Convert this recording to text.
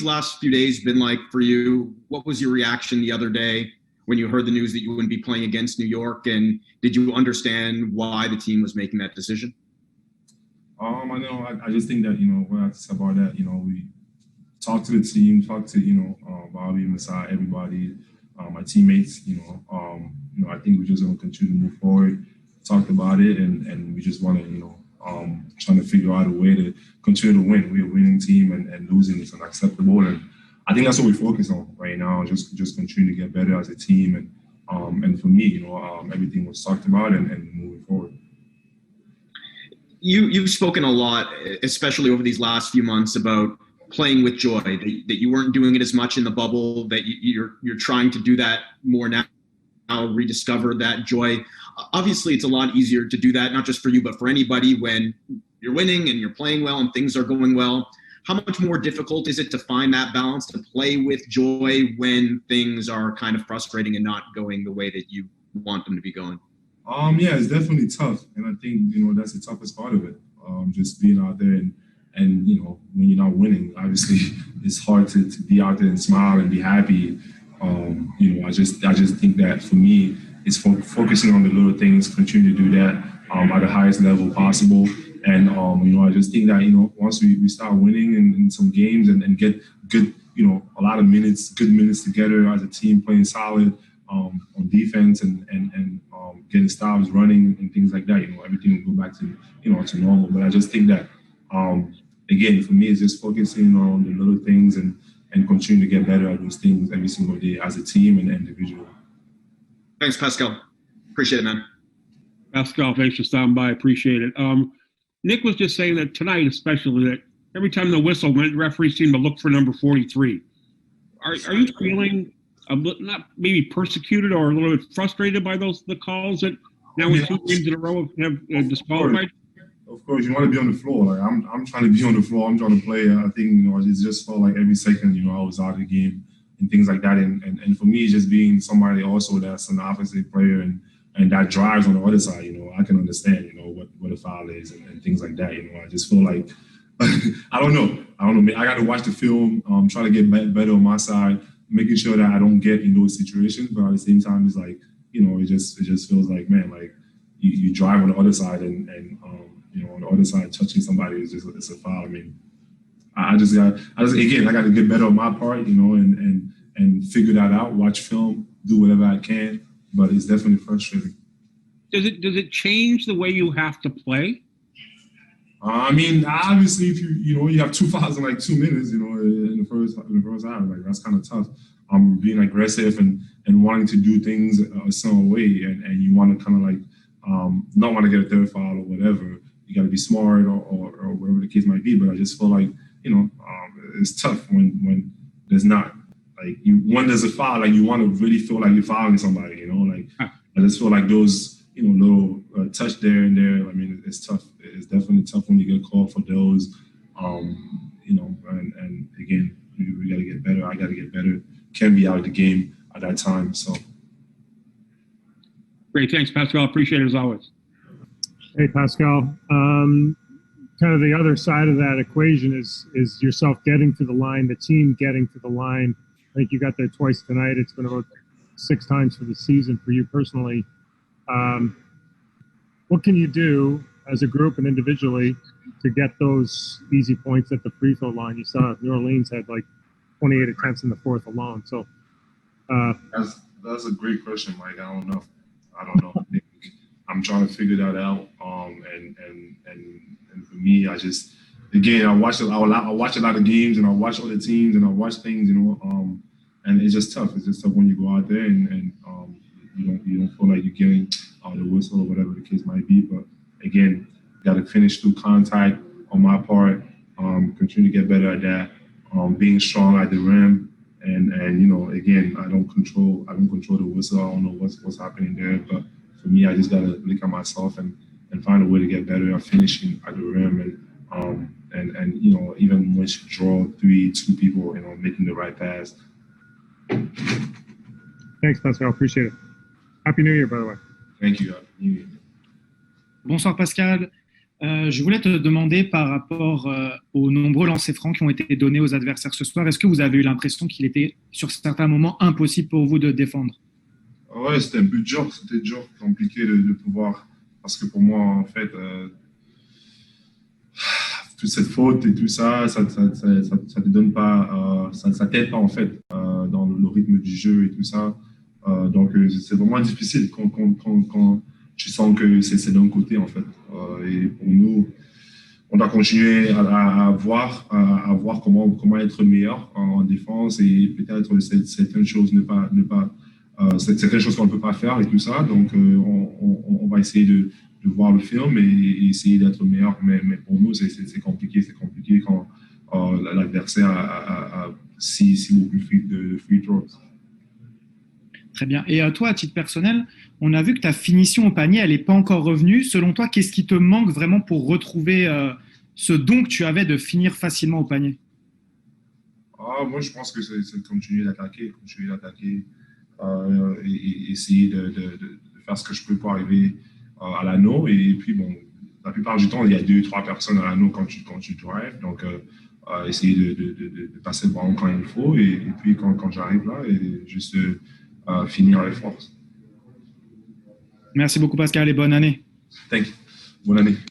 last few days been like for you? What was your reaction the other day when you heard the news that you wouldn't be playing against New York? And did you understand why the team was making that decision? I know. I just think that, what I have to say about that, we talked to the team, talked to, Bobby, Masai, everybody, my teammates, I think we're just going to continue to move forward, talked about it, and we just want to, trying to figure out a way to continue to win. We're a winning team, and losing is unacceptable. And I think that's what we focus on right now, just continue to get better as a team. And for me, everything was talked about and moving forward. You've spoken a lot, especially over these last few months, about playing with joy, that you weren't doing it as much in the bubble, that you're trying to do that more now, rediscover that joy. Obviously, it's a lot easier to do that, not just for you, but for anybody when you're winning and you're playing well and things are going well. How much more difficult is it to find that balance, to play with joy when things are kind of frustrating and not going the way that you want them to be going? Yeah, it's definitely tough. And I think, that's the toughest part of it. Just being out there and when you're not winning, obviously it's hard to be out there and smile and be happy. I just think that for me, it's focusing on the little things, continue to do that at the highest level possible. And, I just think that, once we start winning in some games and get good, a lot of minutes, good minutes together as a team playing solid on defense and getting stops, running and things like that, everything will go back to, to normal. But I just think that, again, for me, it's just focusing on the little things and continue to get better at those things every single day as a team and individually. Thanks, Pascal. Appreciate it, man. Pascal, thanks for stopping by. Appreciate it. Nick was just saying that tonight, especially, that every time the whistle went, referees seem to look for number 43. Are you feeling not maybe persecuted or a little bit frustrated by the calls that now with 2 games in a row have disqualified? Of course, you want to be on the floor. Like I'm trying to be on the floor. I'm trying to play. I think it just felt like every second I was out of the game and things like that. And for me, just being somebody also that's an offensive player and that drives on the other side, I can understand what a foul is and things like that. I just feel like I don't know. I got to watch the film. Try to get better on my side, making sure that I don't get in those situations. But at the same time, it's like it just feels like, man, like you drive on the other side and on the other side, touching somebody it's a foul. I mean, I just got to get better on my part, and figure that out. Watch film, do whatever I can, but it's definitely frustrating. Does it change the way you have to play? I mean, obviously, if you have 2 fouls in like 2 minutes, in the first half, like that's kind of tough. Being aggressive and wanting to do things a certain way, and you want to kind of like not want to get a third foul or whatever. You got to be smart or whatever the case might be. But I just feel like, it's tough when there's not. Like, when there's a foul, like, you want to really feel like you're fouling somebody, Like, I just feel like those, little touch there and there, I mean, it's tough. It's definitely tough when you get called for those, and again, we got to get better. I got to get better. Can't be out of the game at that time, so. Great, thanks, Pascal. Appreciate it as always. Hey, Pascal. Kind of the other side of that equation is yourself getting to the line, the team getting to the line. I think you got there twice tonight. It's been about 6 times for the season for you personally. What can you do as a group and individually to get those easy points at the free throw line? You saw New Orleans had like 28 attempts in the fourth alone. So that's a great question, Mike. I don't know. I'm trying to figure that out. And for me, I just, again, I watch a lot of games and I watch other teams and I watch things, and it's just tough. It's just tough when you go out there and you don't feel like you're getting the whistle or whatever the case might be. But again, got to finish through contact on my part, continue to get better at that, being strong at the rim. And again, I don't control the whistle. I don't know what's happening there. But for me, I just got to look at myself and find a way to get better at finishing at the rim and even when you draw 2 people, making the right pass. Thanks, Pascal. Appreciate it. Happy New Year, by the way. Thank you. Happy New Year. Bonsoir, Pascal. Je voulais te demander par rapport aux nombreux lancers francs qui ont été donnés aux adversaires ce soir, est-ce que vous avez eu l'impression qu'il était sur certains moments impossible pour vous de défendre? Ouais, c'était un peu dur, compliqué de pouvoir, parce que pour moi, en fait, toute cette faute et tout ça, ça te donne pas, ça t'aide pas en fait dans le rythme du jeu et tout ça. Donc c'est vraiment difficile quand tu sens que c'est d'un côté en fait. Et pour nous, on doit continuer à voir comment être meilleur en défense et peut-être certaines choses certaines choses qu'on ne peut pas faire et tout ça. Donc on va essayer de voir le film et essayer d'être meilleur. Mais pour nous, c'est compliqué. C'est compliqué quand l'adversaire a si beaucoup de free throws. Très bien. Et toi, à titre personnel, on a vu que ta finition au panier, elle n'est pas encore revenue. Selon toi, qu'est-ce qui te manque vraiment pour retrouver ce don que tu avais de finir facilement au panier? Moi, je pense que c'est de continuer d'attaquer et essayer de faire ce que je peux pour arriver à l'anneau. Et puis, bon, la plupart du temps, il y a 2-3 personnes à l'anneau quand tu drives. Donc, essayer de passer le ballon quand il faut. Et puis, quand j'arrive là, et juste finir avec force. Merci beaucoup, Pascal, et bonne année. Thank you. Bonne année.